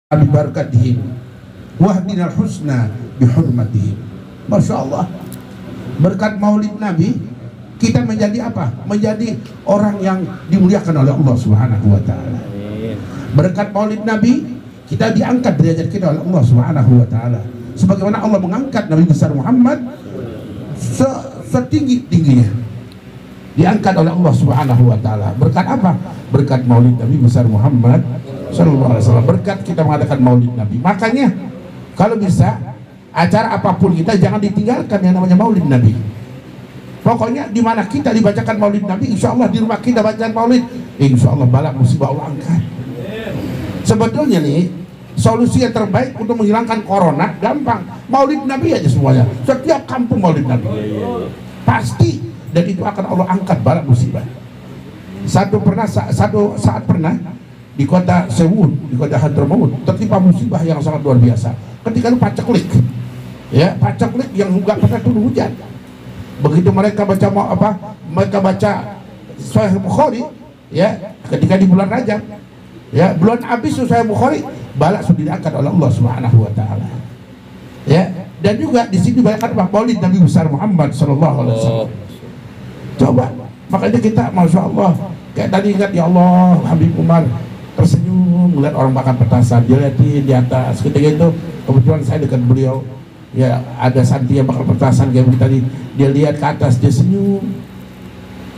bibarakatihim wahdinal husna bihurmatihim. Masya Allah, berkat maulid Nabi kita menjadi apa? Menjadi orang yang dimuliakan oleh Allah Subhanahu wa Ta'ala. Berkat maulid Nabi kita diangkat derajat kita oleh Allah Subhanahu wa Ta'ala, sebagaimana Allah mengangkat Nabi besar Muhammad setinggi-tingginya, diangkat oleh Allah Subhanahu wa Ta'ala. Berkat apa? Berkat maulid Nabi besar Muhammad sallallahu alaihi wasallam. Berkat kita mengadakan maulid Nabi. Makanya kalau bisa acara apapun kita jangan ditinggalkan yang namanya maulid Nabi. Pokoknya di mana kita dibacakan maulid Nabi, insya Allah di rumah kita bacaan maulid, insya Allah bala musibah Allah angkat. Sebetulnya nih solusi yang terbaik untuk menghilangkan corona gampang, maulid Nabi aja semuanya. Setiap kampung maulid Nabi pasti, dan itu akan Allah angkat bala musibah. Satu saat pernah di kota Sewun, di kota Hadramaut, tertimpa musibah yang sangat luar biasa. Ketika itu paceklik, ya paceklik yang nggak pernah turun hujan. Begitu mereka baca mereka baca Sahih Bukhari, ya ketika di bulan Rajab, ya belum habis Sahih Bukhari, balak sudah diangkat oleh Allah Subhanahu wa Ta'ala. Ya, dan juga di sini banyak maulid Nabi besar Muhammad sallallahu alaihi wasallam. Coba, makanya kita masya Allah kayak tadi ingat, ya Allah Habib Umar tersenyum melihat orang makan petasan, dia lihatin di atas. Ketika itu kebetulan saya dekat beliau, ya ada santri yang bakal petasan kayak tadi, dia lihat ke atas, dia senyum.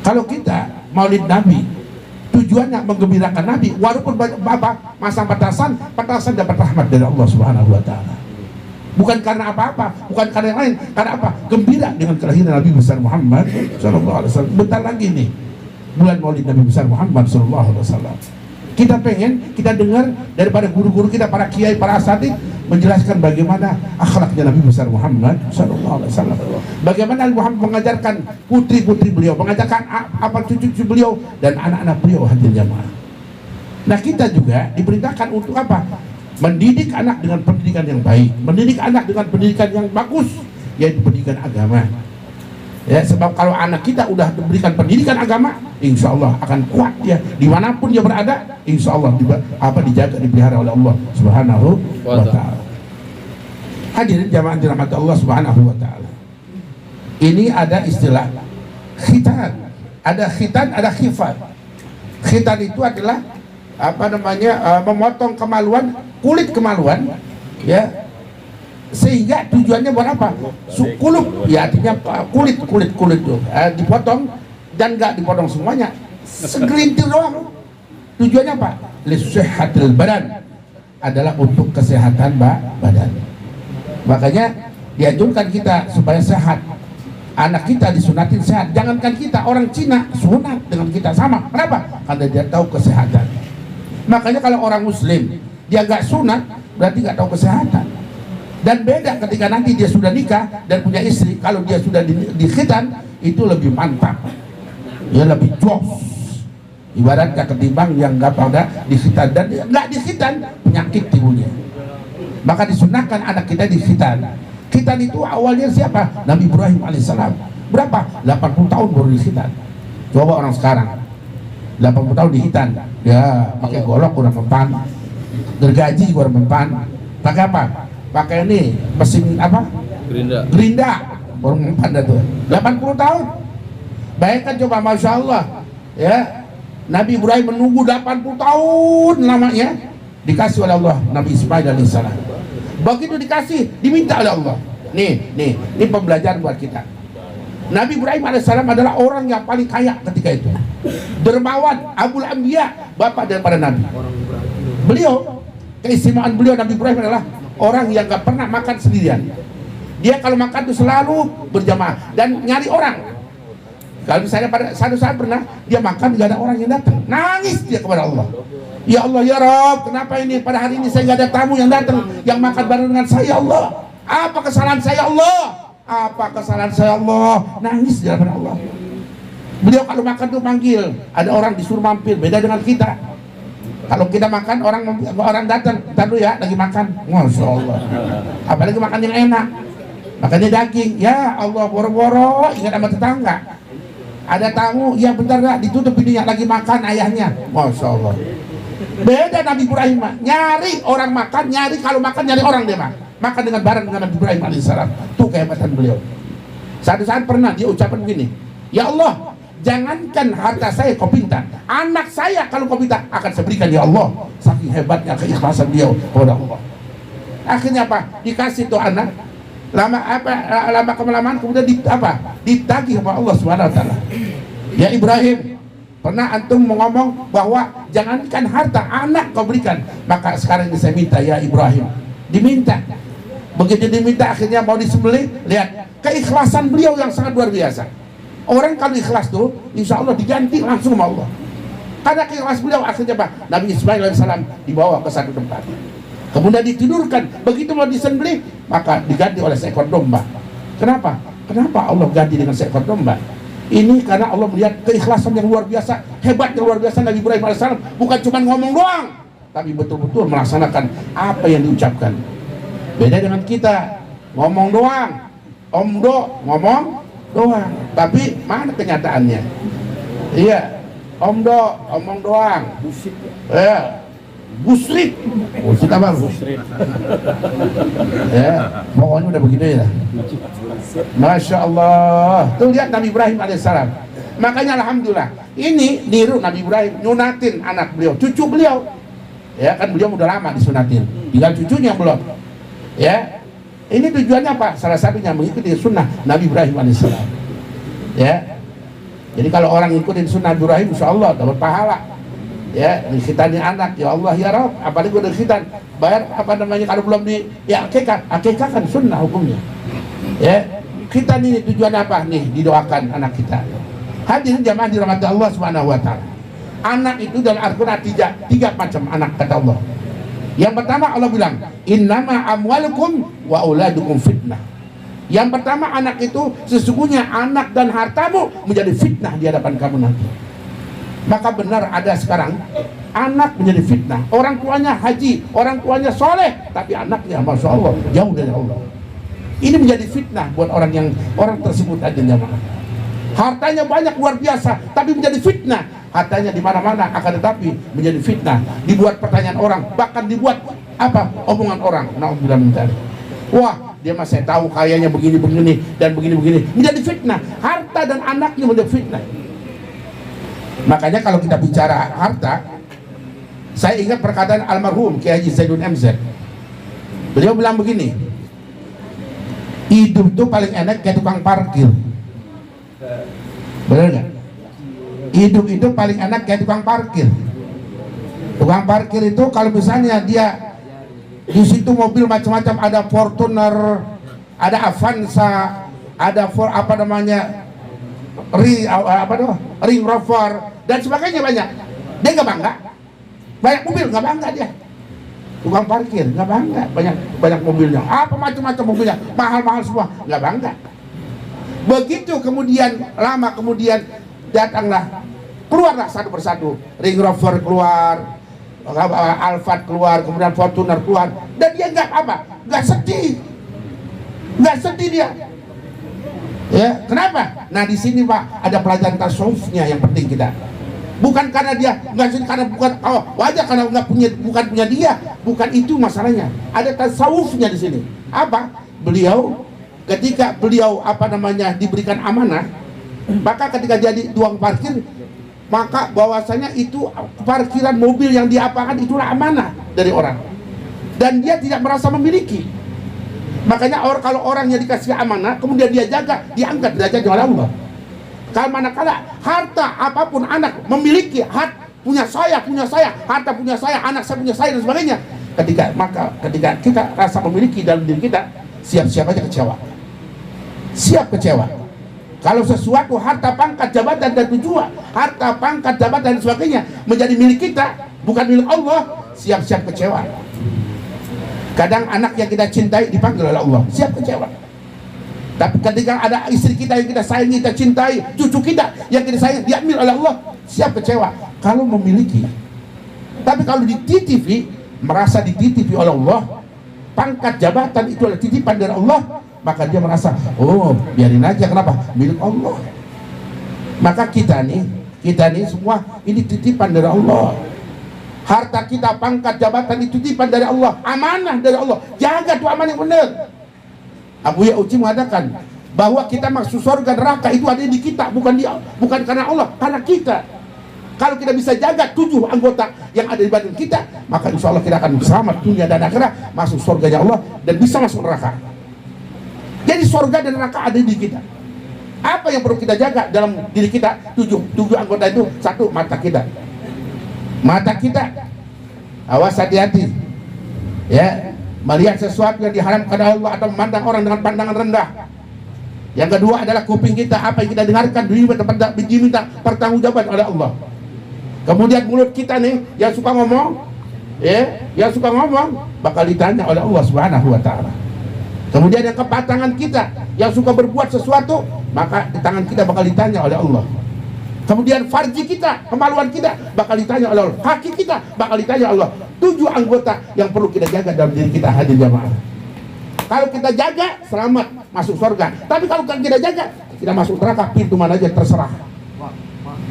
Kalau kita maulid Nabi tujuannya menggembirakan Nabi, walaupun masang petasan dapat rahmat dari Allah Subhanahu wa Ta'ala. Bukan karena apa-apa, bukan karena yang lain, karena apa? Gembira dengan kelahiran Nabi besar Muhammad sallallahu alaihi wasallam. Bentar lagi nih bulan maulid Nabi besar Muhammad sallallahu alaihi wasallam. Kita pengen, kita dengar daripada guru-guru kita, para kiai, para asatidz menjelaskan bagaimana akhlaknya Nabi besar Muhammad sallallahu alaihi wasallam. Bagaimana Nabi Muhammad mengajarkan putri-putri beliau, mengajarkan apa cucu-cucu beliau dan anak-anak beliau hadir jamaah. Nah, kita juga diperintahkan untuk apa? Mendidik anak dengan pendidikan yang baik, mendidik anak dengan pendidikan yang bagus, yaitu pendidikan agama. Ya, sebab kalau anak kita udah diberikan pendidikan agama, insya Allah akan kuat dia dimanapun dia berada, insya Allah dijaga, dipelihara oleh Allah Subhanahu wa Ta'ala. Hadirin jamaah dirahmati Allah Subhanahu wa Ta'ala, ini ada istilah khitan, ada khitan, ada khifat. Khitan itu adalah memotong kemaluan, kulit kemaluan, ya, sehingga tujuannya buat apa? Sukulub, ya artinya kulit tuh dipotong, dan nggak dipotong semuanya, segelintir doang. Tujuannya apa? Lisihhatil badan, adalah untuk kesehatan badan. Makanya dianjurkan kita supaya sehat. Anak kita disunatin sehat. Jangankan kita, orang Cina sunat dengan kita sama. Kenapa? Karena dia tahu kesehatan. Makanya kalau orang Muslim dia nggak sunat, berarti nggak tahu kesehatan. Dan beda ketika nanti dia sudah nikah dan punya istri. Kalau dia sudah di khitan, itu lebih mantap, ya lebih jos, ibaratnya ketimbang yang nggak pada di khitan. Dan nggak di khitan, penyakit timbulnya. Maka disunahkan anak kita di khitan. Khitan itu awalnya siapa? Nabi Ibrahim alaihissalam. Berapa? 80 tahun baru di khitan. Coba orang sekarang 80 tahun di khitan, ya pakai golok kurang mempan, gergaji kurang mempan, pakai apa? Pakai ini mesin apa? Gerinda baru mempan dah tuh. 80 tahun. Bayangkan coba, masya Allah, ya Nabi Ibrahim menunggu 80 tahun lamanya, dikasih oleh Allah Nabi Ismail alaihissalam. Begitu dikasih, diminta oleh Allah. Nih pembelajaran buat kita. Nabi Ibrahim alaihissalam adalah orang yang paling kaya ketika itu, dermawan, Abul Anbiya, bapak daripada Nabi. Beliau, keistimewaan beliau Nabi Ibrahim adalah orang yang gak pernah makan sendirian. Dia kalau makan itu selalu berjamaah dan nyari orang. Kalau misalnya pada satu saat pernah dia makan, gak ada orang yang datang, nangis dia kepada Allah. Ya Allah, ya Rabb, kenapa ini pada hari ini saya gak ada tamu yang datang yang makan bareng dengan saya, Allah? Apa kesalahan saya, Allah? Apa kesalahan saya, Allah? Nangis dia kepada Allah. Beliau kalau makan tuh panggil, ada orang disuruh mampir. Beda dengan kita. Kalau kita makan, orang datang, ntar dulu ya, lagi makan, masya Allah. Apalagi makan yang enak, makannya daging, ya Allah, boro-boro ingat sama tetangga. Ada tamu, ya bentar gak, ditutup ini yang lagi makan ayahnya, masya Allah. Beda Nabi Ibrahim mah, nyari orang makan, nyari kalau makan nyari orang dia mah. Makan dengan bareng dengan Nabi Ibrahim alaihissalam. Tuh kehebatan beliau. Satu saat pernah dia ucapan begini, ya Allah, jangankan harta saya kau pinta, anak saya kalau kau pinta akan saya berikan ya Allah. Saking hebatnya keikhlasan beliau kepada Allah. Akhirnya apa? Dikasih tuh anak. Lama kelamaan kemudian ditagih sama Allah Subhanahu wa taala. Ya Ibrahim, pernah antum ngomong bahwa jangankan harta, anak kau berikan. Maka sekarang ini saya minta ya Ibrahim. Diminta. Begitu diminta akhirnya mau disembelih, lihat keikhlasan beliau yang sangat luar biasa. Orang kalau ikhlas tuh insya Allah diganti langsung sama Allah. Karena keikhlasan beliau akhirnya Pak Nabi Ismail alaihissalam dibawa ke satu tempat, kemudian ditidurkan. Begitu mau disembelih maka diganti oleh seekor domba. Kenapa? Kenapa Allah ganti dengan seekor domba? Ini karena Allah melihat keikhlasan yang luar biasa, hebat yang luar biasa Nabi Ibrahim alaihissalam. Bukan cuma ngomong doang, tapi betul-betul melaksanakan apa yang diucapkan. Beda dengan kita, ngomong doang, ngomong doang, tapi mana kenyataannya? Iya, omong doang, ya, busrik apa? Ya, pokoknya udah begitu ya. Masya Allah, tuh lihat Nabi Ibrahim alaihissalam. Makanya alhamdulillah, ini niru Nabi Ibrahim, nyunatin anak beliau, cucu beliau. Ya kan beliau udah lama disunatin, tinggal cucunya belum. Ya, ini tujuannya apa? Salah satunya mengikuti sunnah Nabi Ibrahim alaihissalam. Ya, jadi kalau orang ikutin sunnah Ibrahim, insya Allah dapat pahala. Ya, khitani anak, ya Allah ya Rabb, apalagi udah khitan, bayar apa namanya kalau belum di ya akikah kan sunnah hukumnya. Ya, khitan ini tujuan apa nih? Didoakan anak kita. Hadirin jamaah dirahmati Allah Subhanahu wa taala. Anak itu dalam Al-Qur'an tiga macam anak kata Allah. Yang pertama Allah bilang, innama amwalukum wa auladukum fitnah. Yang pertama anak itu sesungguhnya anak dan hartamu menjadi fitnah di hadapan kamu nanti. Maka benar ada sekarang anak menjadi fitnah. Orang tuanya haji, orang tuanya soleh, tapi anaknya masya Allah jauh dari Allah. Ini menjadi fitnah buat orang tersebut aja jamaah. Hartanya banyak luar biasa, tapi menjadi fitnah. Hartanya di mana-mana akan tetapi menjadi fitnah. Dibuat pertanyaan orang, bahkan dibuat omongan orang. Nauzubillah min dzalik. Wah, dia mah saya tahu kayaknya begini-begini dan begini-begini. Menjadi fitnah. Harta dan anaknya menjadi fitnah. Makanya kalau kita bicara harta, saya ingat perkataan almarhum Kiai Haji Zaidun MZ. Beliau bilang begini, hidup itu paling enak kayak tukang parkir. Benar nggak? Hidup itu paling enak kayak tukang parkir. Tukang parkir itu kalau misalnya dia di situ mobil macam-macam, ada Fortuner, ada Avanza, ada Ring Rover dan sebagainya banyak. Dia nggak bangga. Banyak mobil nggak bangga dia. Tukang parkir nggak bangga, banyak mobilnya. Apa macam-macam mobilnya, mahal-mahal semua, nggak bangga. Begitu kemudian lama kemudian datanglah, keluarlah satu persatu, Ring Rover keluar, Alphard keluar, kemudian Fortuner keluar, dan dia nggak sedih dia. Ya, kenapa? Nah di sini Pak ada pelajaran tasawufnya yang penting kita. Bukan karena dia nggak sedih, karena wajah karena bukan punya dia, bukan itu masalahnya. Ada tasawufnya di sini. Apa? Beliau ketika diberikan amanah, maka ketika jadi tukang parkir, maka bahwasanya itu parkiran mobil yang diapakan itulah amanah dari orang, dan dia tidak merasa memiliki. Makanya kalau orang yang dikasih amanah kemudian dia jaga, diangkat derajatnya oleh Allah. Kalau manakala harta apapun anak memiliki, punya saya, harta punya saya, anak saya punya saya dan sebagainya. Ketika kita rasa memiliki dalam diri kita, siap-siap aja kecewa. Siap kecewa. Kalau sesuatu harta, pangkat, jabatan dan tujuan, harta, pangkat, jabatan dan sebagainya menjadi milik kita, bukan milik Allah, siap-siap kecewa. Kadang anak yang kita cintai dipanggil oleh Allah, siap kecewa. Tapi ketika ada istri kita yang kita sayangi, kita cintai, cucu kita yang kita sayang diambil oleh Allah, siap kecewa. Kalau memiliki. Tapi kalau dititipi, merasa dititipi oleh Allah, pangkat, jabatan itu adalah titipan dari Allah, maka dia merasa, oh biarin aja, kenapa? Milik Allah. Maka kita nih semua ini titipan dari Allah. Harta kita, pangkat, jabatan itu titipan dari Allah, amanah dari Allah. Jaga tuh amanah yang benar. Abu Ya'uci mengatakan bahwa kita masuk surga neraka itu ada di kita, bukan karena Allah, karena kita. Kalau kita bisa jaga 7 anggota yang ada di badan kita, maka insya Allah kita akan selamat dunia dan akhirat, masuk surganya Allah dan bisa masuk neraka. Jadi surga dan neraka ada di kita. Apa yang perlu kita jaga dalam diri kita? 7 anggota itu. 1, mata kita. Mata kita, awas, hati-hati ya, melihat sesuatu yang diharamkan Allah atau memandang orang dengan pandangan rendah. Yang kedua adalah kuping kita, apa yang kita dengarkan diminta pertanggungjawaban oleh Allah. Kemudian mulut kita nih, yang suka ngomong ya, yang suka ngomong bakal ditanya oleh Allah Subhanahu wa ta'ala. Kemudian yang tangan kita, yang suka berbuat sesuatu, maka di tangan kita bakal ditanya oleh Allah. Kemudian farji kita, kemaluan kita bakal ditanya oleh Allah. Kaki kita bakal ditanya oleh Allah. 7 anggota yang perlu kita jaga dalam diri kita, hadir jamaah. Kalau kita jaga, selamat masuk surga. Tapi kalau kita jaga, kita masuk neraka, pintu mana aja terserah.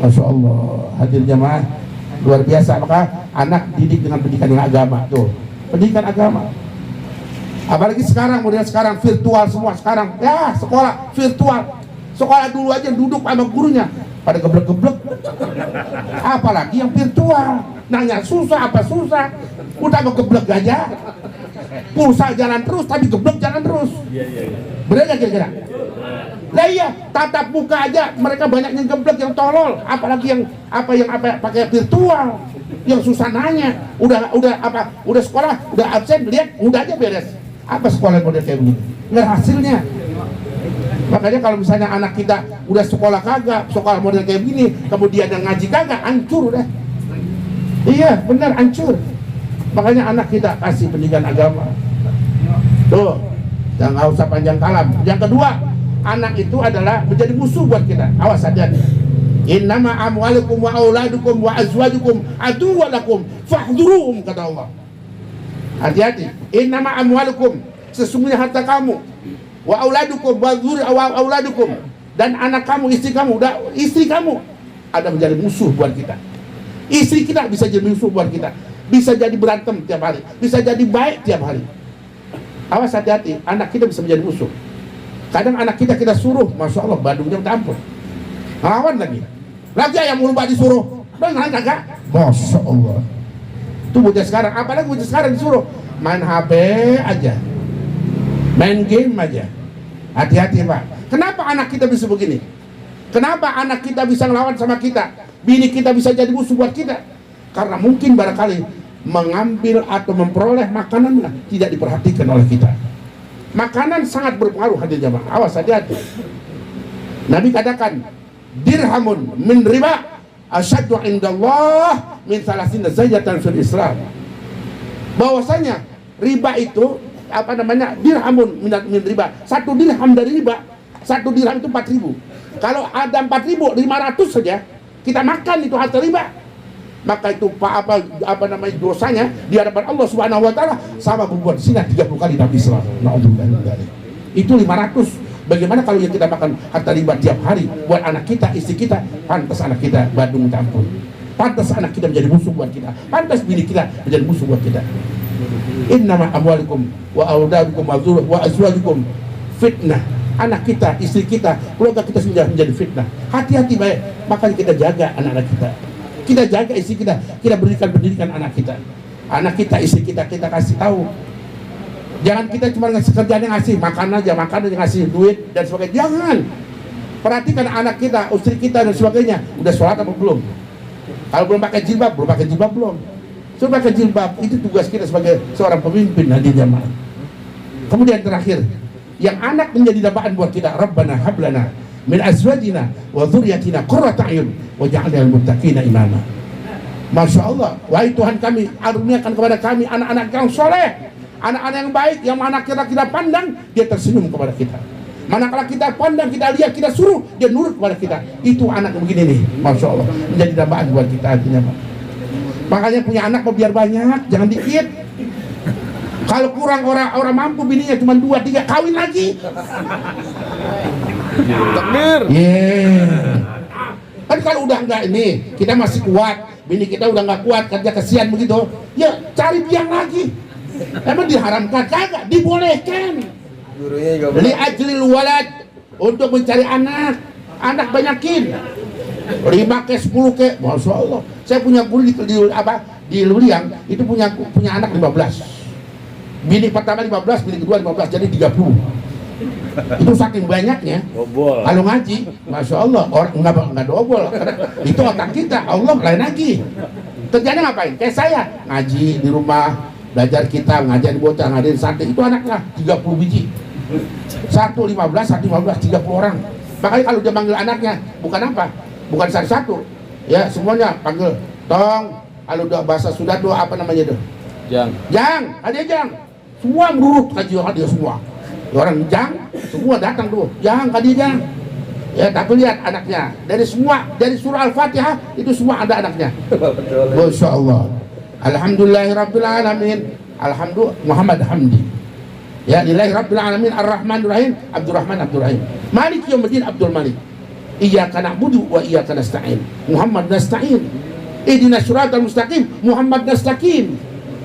Masya Allah, hadir jamaah, luar biasa. Maka anak didik dengan pendidikan yang agama tuh, pendidikan agama. Apalagi sekarang, model sekarang virtual semua sekarang. Ya, sekolah virtual. Sekolah dulu aja duduk sama gurunya pada geblek-geblek, apalagi yang virtual. Nanya susah apa susah, udah mau geblek aja. Pulsa jalan terus tapi geblek jalan terus. Bener gak kira-kira? Lah iya, tatap muka aja mereka banyak yang geblek, yang tolol, apalagi yang pakai virtual, yang susah nanya. Udah sekolah, udah absen, lihat udah aja beres. Apa sekolah model kayak begini? Nggak hasilnya. Makanya kalau misalnya anak kita udah sekolah kagak, sekolah model kayak begini, kemudian yang ngaji kagak, hancur deh. Iya, benar, hancur. Makanya anak kita kasih pendidikan agama. Tuh, jangan usah panjang kalam. Yang kedua, anak itu adalah menjadi musuh buat kita. Awas, hati-hati. Innama amwalukum wa auladukum wa azwajukum aduwwalakum fahdhuruhum, kata Allah. Hati-hati. Innama amwalukum, sesungguhnya harta kamu, wa auladukum wa auladukum, dan anak kamu, istri kamu ada menjadi musuh buat kita. Istri kita bisa jadi musuh buat kita, bisa jadi berantem tiap hari, bisa jadi baik tiap hari. Awas, hati-hati, anak kita bisa menjadi musuh. Kadang anak kita suruh, masya Allah, badungnya minta ampun, ngelawan lagi ayam mulu disuruh, beneran kagak? Masya Allah. Itu bocah sekarang, apalagi bocah sekarang disuruh main HP aja, main game aja. Hati-hati Pak. Kenapa anak kita bisa begini? Kenapa anak kita bisa ngelawan sama kita? Bini kita bisa jadi musuh buat kita? Karena mungkin barangkali mengambil atau memperoleh makanan tidak diperhatikan oleh kita. Makanan sangat berpengaruh, hadir jamaah. Awas, hati-hati. Nabi katakan, dirhamun min riba asyaddu indallah min salasina zayatan fil Islam. Bahwasanya riba itu dirhamun min riba. 1 dirham dari riba, 1 dirham itu 4.000. Kalau ada 4.500 saja kita makan itu harta riba, maka itu dosanya di hadapan Allah Subhanahu wa taala sama berbuat zina 30 kali Nabi sallallahu alaihi wasallam. Itu 500. Bagaimana kalau yang kita makan harta riba tiap hari buat anak kita, istri kita? Pantas anak kita badung campur, pantas anak kita menjadi musuh buat kita, pantas bini kita menjadi musuh buat kita. Innama amwalikum wa auladukum wa azwajukum fitnah. Anak kita, istri kita, keluarga kita sudah menjadi fitnah. Hati-hati baik, makanya kita jaga anak-anak kita, kita jaga istri kita, kita berikan pendidikan anak kita, istri kita kasih tahu. Jangan kita cuma ngasih kerjaan yang ngasih makan aja, ngasih duit dan sebagainya. Jangan. Perhatikan anak kita, istri kita dan sebagainya. Udah sholat apa belum? Kalau belum pakai jilbab, belum. Sudah pakai jilbab, itu tugas kita sebagai seorang pemimpin, hadir jamaah. Kemudian terakhir, yang anak menjadi dambaan buat kita, Rabbana hablana min azwajina wa dzurriyyatina qurrata a'yun waj'alna lil muttaqina imama. Masya Allah, wahai Tuhan kami, aruniakan kepada kami anak-anak yang soleh, anak-anak yang baik, yang mana kita pandang dia tersenyum kepada kita, manakala kita pandang, kita lihat, kita suruh dia nurut kepada kita. Itu anak begini nih, masya Allah, menjadi dambaan buat kita, artinya Pak. Makanya punya anak biar banyak, jangan dikit. Kalau kurang orang mampu, bininya cuma 2, 3, kawin lagi. Takbir. Kan kalau udah enggak ini, kita masih kuat, bini kita udah nggak kuat kerja kesian begitu, ya cari biang lagi. Emang diharamkan? Kagak, dibolehkan. Li ajlil walad, untuk mencari anak banyakin. 5 ke 10 ke, masya Allah. Saya punya guru di Luliang itu punya anak 15. Bini pertama 15, bini kedua 15, jadi 30. Itu saking banyaknya. Kalau ngaji, masya Allah, orang nggak dobol. Itu otak kita, Allah lain lagi. Kerjanya ngapain? Kayak saya ngaji di rumah, belajar kitab, ngajar di bocah, ngadain santri. Itu anaknya 30 biji. 1 15, 1 15, 30 orang. Makanya kalau dia panggil anaknya, bukan apa? Bukan satu-satu. Ya, semuanya panggil. Tong, kalau udah bahasa sudah tuh apa namanya tuh? Jang, ada Jang. Semua merurut kaji dia semua. Orang Jang, semua datang tuh. Jang, kadi Jang. Ya, tapi lihat anaknya. Dari surah Al-Fatihah itu semua ada anaknya. Masya Allah. Alhamdulillahirabbil alamin. Alhamdulillah Muhammad Hamdi. Ya, lillahi rabbil alamin arrahmanir rahim Abdurrahman Abdul Rahim. Malik yaumiddin Abdul Malik. Iyyaka na'budu wa iyyaka nasta'in. Muhammad nasta'in. Ihdinas siratal mustaqim. Muhammad nastaqim.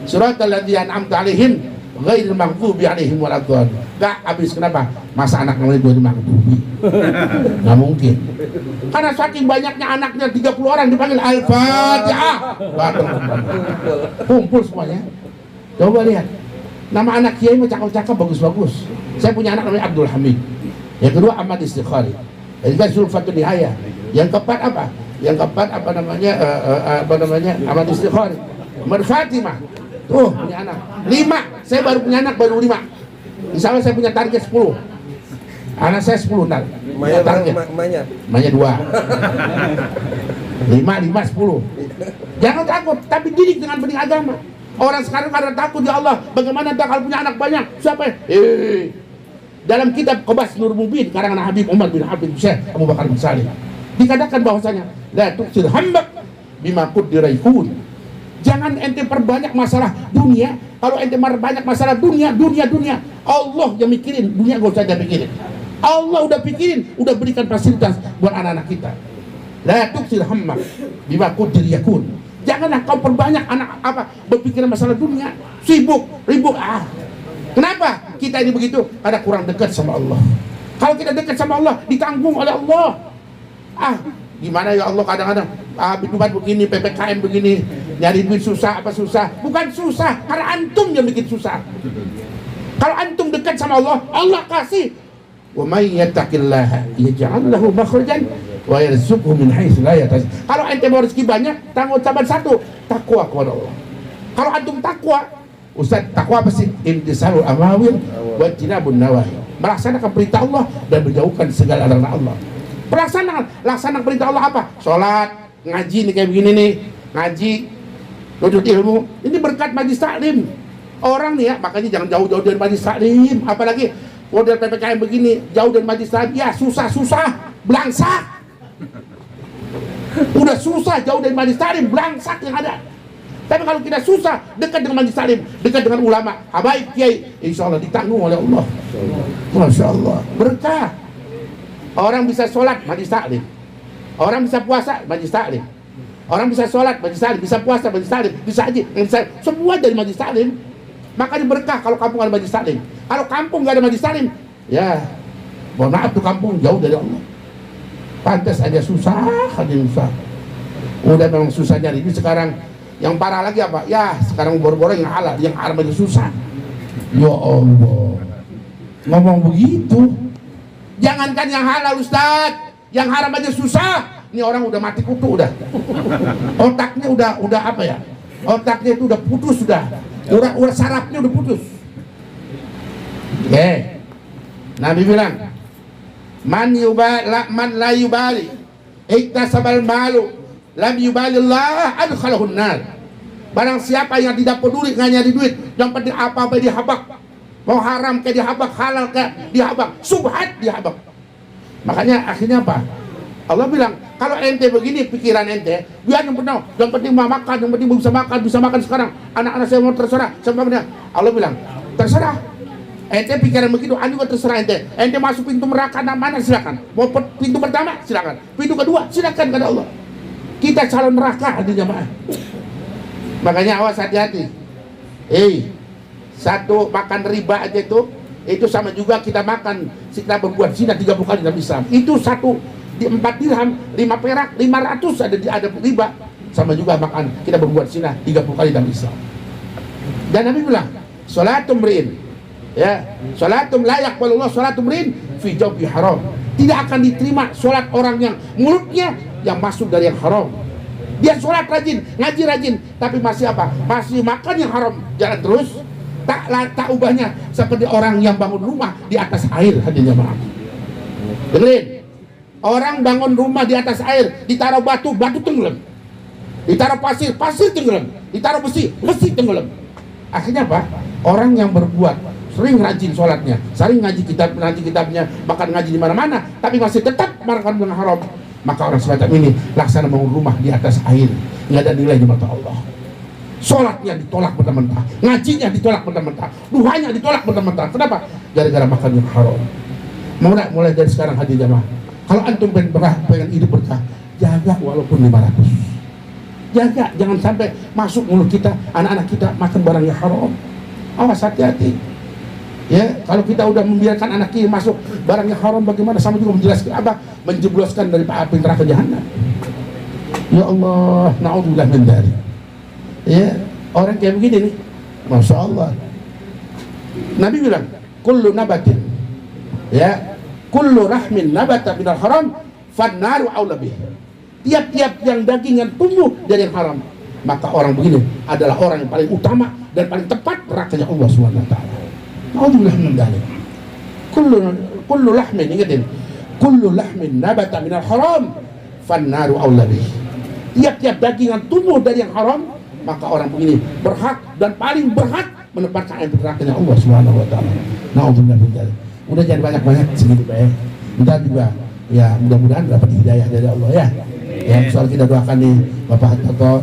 Siratal ladzina an'amta 'alaihim ghairil maghdubi 'alaihim waladdallin. Enggak habis, kenapa? Masa anak namanya 25 maghdubi? Enggak mungkin. Karena saking banyaknya anaknya 30 orang dipanggil Al-Fatihah. Kumpul semuanya. Coba lihat. Nama anak kiai mah cakep-cakep, bagus-bagus. Saya punya anak namanya Abdul Hamid. Yang kedua Ahmad Istikhari. Jadi kan Zulfatul Nihaya. Yang keempat apa? Yang keempat apa namanya Ahmad Istikhari. Ahmad Fatimah. Tuh punya anak 5. Saya baru punya anak baru 5. Insya Allah saya punya target 10. Anak saya 10 ntar. Emaknya 2. 5, 10. Jangan takut, tapi didik dengan benih agama. Orang sekarang karena takut ya Allah, bagaimana kalau punya anak banyak? Siapa? Dalam kitab Qobas Nur Mubin karangan Habib Umar bin Habib Syekh Abu Bakar bin Salim dikatakan bahwasanya la tuksir hambak bima qaddara yakun. Jangan ente perbanyak masalah dunia. Kalau ente perbanyak masalah dunia, Allah yang mikirin, dunia gak usah dia pikirin. Allah udah pikirin, udah berikan fasilitas buat anak-anak kita. La tuksir hambak bima qaddara yakun. Janganlah kau perbanyak anak berpikiran masalah dunia, sibuk, ribut. Kenapa kita ini begitu? Karena kurang dekat sama Allah. Kalau kita dekat sama Allah, ditanggung oleh Allah. Gimana ya Allah, kadang-kadang hidupan begini, PPKM begini, nyari duit susah, apa susah? Bukan susah, karena antum yang bikin susah. Kalau antum dekat sama Allah, Allah kasih. Wa may yattaqillaha yaj'al lahu makhrajan wa yarzuqhu min haitsu la yahtasib. Kalau ente mau rezeki banyak, tanggung jawab satu, takwa kepada Allah. Kalau antum takwa, Ustaz, takwa apa sih? Imtisalul awamir wa jinabun nawahi. Melaksanakan perintah Allah dan menjauhkan segala larangan Allah. Laksanakan perintah Allah apa? Salat, ngaji nih kayak begini nih, ngaji, nuntut ilmu. Ini berkat majlis taklim. Orang nih ya, makanya jangan jauh-jauh dari majlis taklim. Apalagi model PPKM begini, jauh dari majlis taklim, ya susah, belangsak. Udah susah jauh dari majlis taklim, belangsak yang ada. Tapi kalau kita susah, dekat dengan majlis taklim, dekat dengan ulama, habaib kiai, insya Allah ditanggung oleh Allah. Masya Allah, berkah. Orang bisa sholat, majlis taklim. Orang bisa puasa, majlis taklim. Orang bisa sholat, majlis taklim. Bisa puasa, majlis taklim. Bisa haji, semua dari majlis taklim. Makanya berkah kalau kampung ada majlis taklim. Kalau kampung nggak ada majlis taklim, ya mohon maaf tuh kampung jauh dari Allah. Pantas aja susah. Udah memang susah nyari ini sekarang. Yang parah lagi apa? Ya sekarang boro-boro yang halal, yang haram aja susah. Ya Allah, ngomong begitu. Jangankan yang halal Ustaz, yang haram aja susah. Ini orang udah mati kutu udah. Otaknya udah apa ya? Otaknya itu udah putus sudah. Udah sarafnya udah putus. Nabi bilang, man la yubali iktasabal malu lam yubalillah adkhalahun nar. Barang siapa yang tidak peduli nggak nyari duit, yang penting apa-apa dihabak, mau haram kayak dihabak, halal kayak dihabak, subhat dihabak. Makanya akhirnya apa? Allah bilang, kalau ente begini pikiran ente, biar yang penting mau makan, yang penting bisa makan sekarang. Anak-anak saya mau terserah, sama Allah bilang, terserah. Ente pikiran begitu, anu juga terserah ente. Ente masuk pintu neraka mana silakan. Mau pintu pertama silakan, pintu kedua silakan kata Allah. kita calon neraka di jamaah. Makanya awas, hati-hati. Satu makan riba aja itu sama juga kita makan, kita berbuat zina 30 kali dalam Islam. Itu satu di 4 dirham, 5 perak, 500 ada riba. Sama juga makan, kita berbuat zina 30 kali dalam Islam. Dan Nabi bilang, sholatum ri'in, ya, sholatum la yaqbalullah sholatum ri'in fi jawfi haram. Tidak akan diterima sholat orang yang mulutnya yang masuk dari yang haram. Dia sholat rajin, ngaji rajin, tapi masih apa? Masih makan yang haram, jalan terus. Tak ubahnya seperti orang yang bangun rumah di atas air. Hadirnya maaf, dengerin, orang bangun rumah di atas air, ditaruh batu tenggelam, ditaruh pasir tenggelam, ditaruh besi tenggelam. Akhirnya apa? Orang yang berbuat sering rajin sholatnya, sering ngaji kitabnya, bahkan ngaji di mana-mana, tapi masih tetap makan dengan haram, maka orang semacam ini laksana bangun rumah di atas air, nggak ada nilai di mata Allah. Sholatnya ditolak mentah-mentah, ngajinya ditolak mentah-mentah, duhanya ditolak mentah-mentah. Kenapa? Gara-gara makan yang haram. Mulai dari sekarang hadir jamaah, kalau antum pengen hidup berkah, jaga walaupun 500. Jaga, jangan sampai masuk mulut kita, anak-anak kita makan barang yang haram. Awas, hati-hati. Ya, kalau kita udah membiarkan anak kita masuk barang yang haram, bagaimana? Sama juga menjelaskan apa? Menjebloskan dari api neraka jahanam. Ya Allah, na'udzubillah min dzalik. Ya, orang kayak begini nih, masya Allah. Nabi bilang, kullu nabatin, ya, kullu rahmin nabata minal haram, fannaru aula bih. Tiap-tiap yang daging yang tumbuh dari yang haram, maka orang begini adalah orang yang paling utama dan paling tepat nerakanya Allah Subhanahu wa taala. Na'udzubillah min dzalik. Kullu lahmin, ingatin, kullu lahmin nabata minal haram, fannaru aula bih. Tiap-tiap daging yang tumbuh dari yang haram, maka orang begini berhak dan paling berhak menempatkan api nerakanya Allah Subhanahu wa taala. Na'udzubillah min dzalik. Udah jangan banyak-banyak, segitu baik. Entar juga ya, mudah-mudahan dapat hidayah dari Allah ya. Ya, soal kita doakan nih Bapak Toto,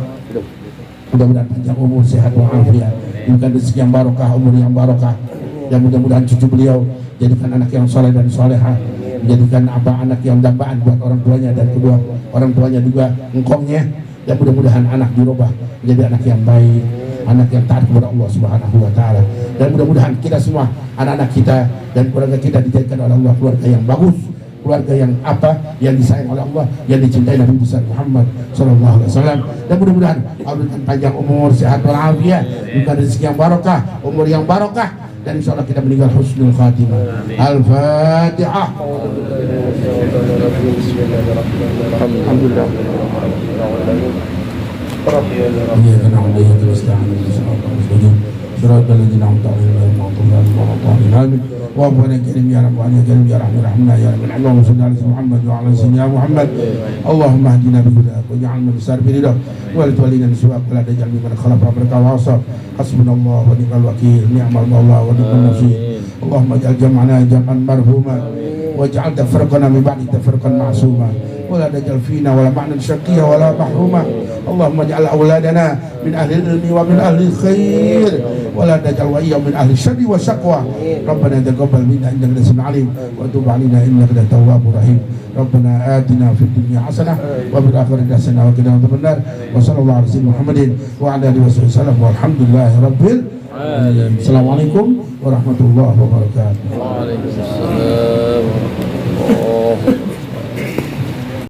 mudah-mudahan panjang umur, sehat walafiat, diberikan rezeki yang barokah, umur yang barokah, dan mudah-mudahan cucu beliau jadikan anak yang soleh dan solehah, menjadikan anak yang dambaan buat orang tuanya dan kedua orang tuanya juga engkongnya. Dan mudah-mudahan anak dirubah menjadi anak yang baik, anak yang taat kepada Allah Subhanahu wa taala. Dan mudah-mudahan kita semua, anak-anak kita dan keluarga kita dijadikan oleh Allah keluarga yang bagus, keluarga yang yang disayang oleh Allah, yang dicintai Nabi besar Muhammad sallallahu alaihi wasallam. Dan mudah-mudahan Allah berikan panjang umur, sehat walafiat, berikan rezeki yang barokah, umur yang barokah, dan insyaallah kita meninggal husnul khatimah. Al-Fatihah. Alhamdulillah. Iyyaka na'budu wa iyyaka nasta'in. Shiratal ladzina an'amta 'alaihim ghairil maghdubi 'alaihim waladdallin. Amin. Wa rabbana karim ya rabbana ya karim ya rahmanna ya rabbana. Allahumma shalli ala Muhammad wa ala sayyidina Muhammad. Allahumma hdina bi hudak waj'alna min sarbirida wa litwalina suwaq la taj'al mimman khalafa baraka wa asab. Hasbunallahu wa ni'mal wakeel, ni'mal mawla wa ni'mal nasir. Allahumma ij'al jam'ana jam'an marhuma waj'al tafriqana min ba'di tafriqan ma'suma. ولا تجعل فينا ولا معنا شقيا ولا محروما. اللهم اجعل أولادنا من أهل العلم ومن أهل الخير ولا تجعل وإياهم من أهل الشر والشقوى. ربنا تقبل منا إنك أنت السميع العليم وتب علينا إنك أنت التواب الرحيم. ربنا آتنا في الدنيا حسنة وفي الآخرة حسنة وقنا عذاب النار. وصلى الله على سيدنا محمد وعلى آله وصحبه وسلم والحمد لله رب العالمين. السلام عليكم ورحمة الله وبركاته.